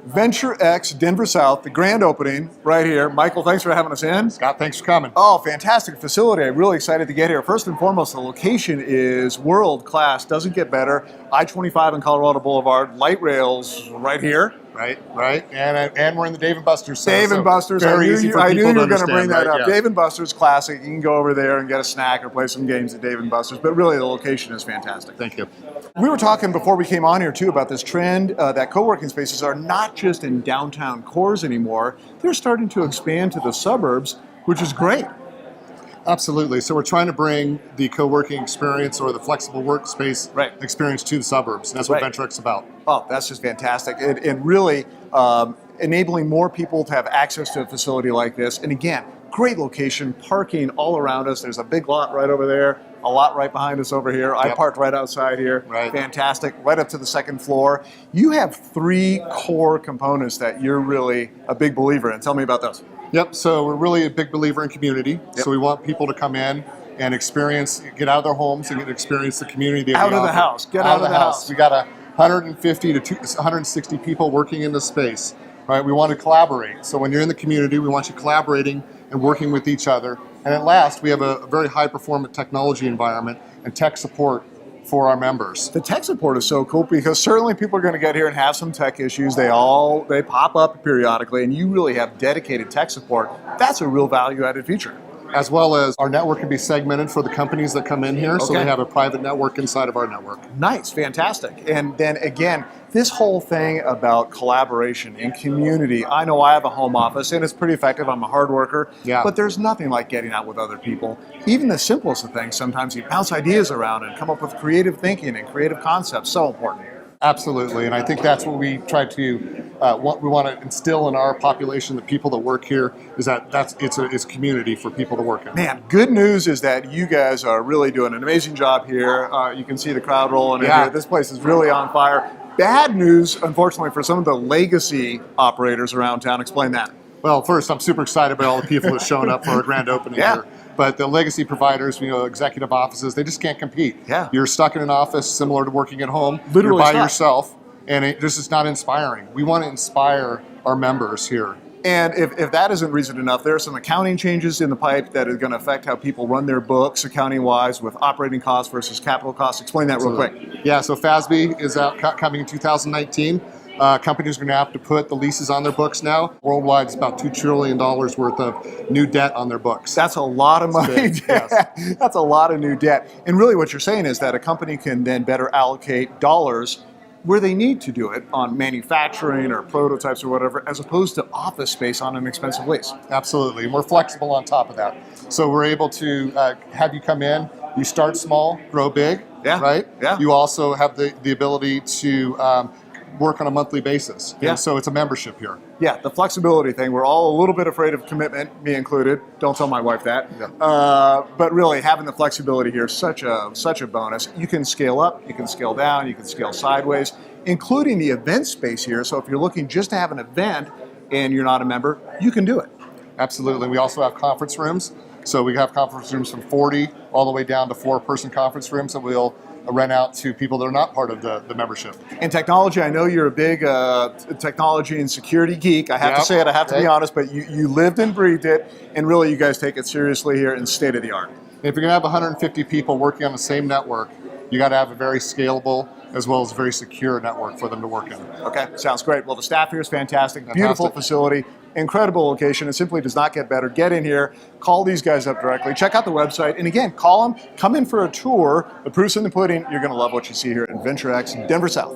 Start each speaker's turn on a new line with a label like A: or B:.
A: VentureX Denver South, the grand opening right here. Michael, thanks for having us in.
B: Scott, thanks for coming.
A: Oh, fantastic facility. I'm really excited to get here. First and foremost, the location is world class. Doesn't get better. I-25 and Colorado Boulevard, light rails right here.
B: Right. And we're in the Dave & Buster's.
A: Dave & Buster's. I knew you were going to bring that up. Yeah. Dave & Buster's classic. You can go over there and get a snack or play some games at Dave & Buster's. But really, the location is fantastic.
B: Thank you.
A: We were talking before we came on here, too, about this trend that co-working spaces are not just in downtown cores anymore. They're starting to expand to the suburbs, which is great.
B: Absolutely. So we're trying to bring the co-working experience or the flexible workspace experience to the suburbs. And that's what VentureX is about.
A: Oh, that's just fantastic. And really enabling more people to have access to a facility like this. And again, great location, parking all around us. There's a big lot right over there, a lot right behind us over here. I parked right outside here. Fantastic. Right up to the second floor. You have 3 core components that you're really a big believer in. Tell me about those.
B: Yep, so we're really a big believer in community. So we want people to come in and experience, get out of their homes and experience the community.
A: Out of the house, get out of the house.
B: We got 150 to 160 people working in this space, right? We want to collaborate. So when you're in the community, we want you collaborating and working with each other. And at last, we have a very high performant technology environment and tech support for our members.
A: The tech support is so cool because certainly people are going to get here and have some tech issues. They pop up periodically, and you really have dedicated tech support. That's a real value-added feature.
B: As well as our network can be segmented for the companies that come in here, so they have a private network inside of our network.
A: Nice, fantastic. And then again, this whole thing about collaboration and community, I know I have a home office and it's pretty effective. I'm a hard worker, but there's nothing like getting out with other people. Even the simplest of things, sometimes you bounce ideas around and come up with creative thinking and creative concepts. So important.
B: Absolutely, and I think that's what we try to, we want to instill in our population, the people that work here, is that it's community for people to work in.
A: Man, good news is that you guys are really doing an amazing job here. You can see the crowd rolling in here. This place is really on fire. Bad news, unfortunately, for some of the legacy operators around town. Explain that.
B: Well, first, I'm super excited about all the people that are showing up for our grand opening here. But the legacy providers, executive offices, they just can't compete. You're stuck in an office similar to working at home.
A: Literally
B: You're by yourself, and this is not inspiring. We want to inspire our members here.
A: And if that isn't reason enough, there are some accounting changes in the pipe that are going to affect how people run their books accounting-wise with operating costs versus capital costs. Explain that real quick.
B: Yeah, so FASB is out coming in 2019. Companies are going to have to put the leases on their books now. Worldwide, it's about $2 trillion worth of new debt on their books.
A: That's a lot of money. That's a lot of new debt. And really what you're saying is that a company can then better allocate dollars where they need to do it on manufacturing or prototypes or whatever, as opposed to office space on an expensive lease.
B: Absolutely. And we're flexible on top of that. So we're able to have you come in, you start small, grow big, right? You also have the ability to work on a monthly basis. And so it's a membership here.
A: Yeah, the flexibility thing. We're all a little bit afraid of commitment, me included. Don't tell my wife that. But really, having the flexibility here is such a bonus. You can scale up, you can scale down, you can scale sideways, including the event space here. So if you're looking just to have an event and you're not a member, you can do it.
B: Absolutely. We also have conference rooms. So we have conference rooms from 40 all the way down to 4-person conference rooms that we'll rent out to people that are not part of the membership.
A: And technology, I know you're a big technology and security geek. I have to say it, I have to be honest, but you lived and breathed it, and really you guys take it seriously here in state of the art.
B: If you're going to have 150 people working on the same network, you got to have a very scalable as well as a very secure network for them to work in.
A: Okay, sounds great. Well, the staff here is fantastic. Beautiful facility. Incredible location. It simply does not get better. Get in here, call these guys up directly, check out the website, and again, call them, come in for a tour. The proof's in the pudding. You're going to love what you see here at VentureX Denver South.